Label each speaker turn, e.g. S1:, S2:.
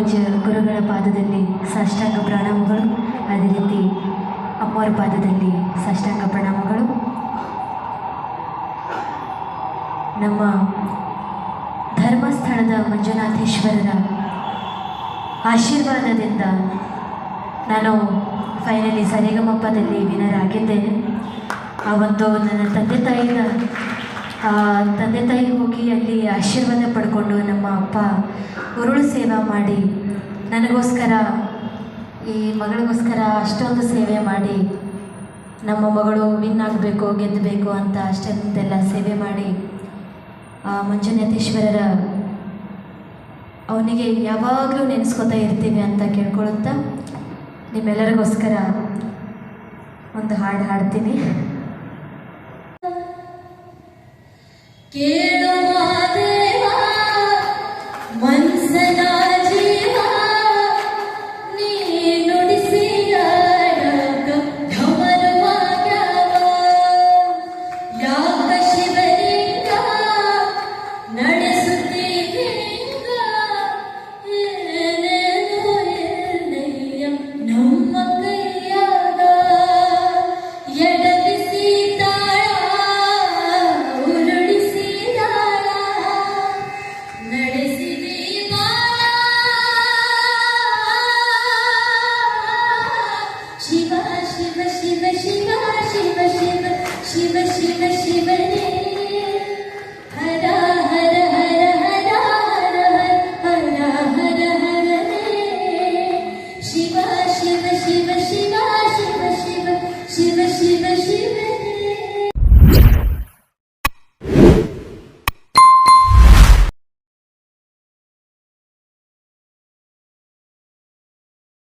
S1: ಪೂಜ್ಯ ಗುರುಗಳ ಪಾದದಲ್ಲಿ ಸಾಷ್ಟಾಂಗ ಪ್ರಣಾಮಗಳು, ಅದೇ ರೀತಿ ಅಮ್ಮವರ ಪಾದದಲ್ಲಿ ಸಾಷ್ಟಾಂಗ ಪ್ರಣಾಮಗಳು. ನಮ್ಮ ಧರ್ಮಸ್ಥಳದ ಮಂಜುನಾಥೇಶ್ವರರ ಆಶೀರ್ವಾದದಿಂದ ನಾನು ಫೈನಲಿ ಸರಿಗಮಪ್ಪದಲ್ಲಿ ವಿನರ್ ಆಗಿದ್ದೇನೆ. ಆ ಒಂದು ನನ್ನ ತಂದೆ ತಾಯಿಗೆ ಹೋಗಿ ಅಲ್ಲಿ ಆಶೀರ್ವಾದ ಪಡ್ಕೊಂಡು ನಮ್ಮ ಅಪ್ಪ ಉರುಳು ಸೇವೆ ಮಾಡಿ ನನಗೋಸ್ಕರ, ಈ ಮಗಳಿಗೋಸ್ಕರ ಅಷ್ಟೊಂದು ಸೇವೆ ಮಾಡಿ ನಮ್ಮ ಮಗಳು ವಿನ್ ಆಗಬೇಕು, ಗೆದ್ದಬೇಕು ಅಂತ ಅಷ್ಟೊಂದೆಲ್ಲ ಸೇವೆ ಮಾಡಿ ಮಂಜುನಾಥೇಶ್ವರರ ಅವನಿಗೆ ಯಾವಾಗಲೂ ನೆನೆಸ್ಕೊತಾ ಇರ್ತೀವಿ ಅಂತ ಕೇಳ್ಕೊಳುತ್ತಾ ನಿಮ್ಮೆಲ್ಲರಿಗೋಸ್ಕರ ಒಂದು ಹಾಡು ಹಾಡ್ತೀನಿ.
S2: ಕೇಳು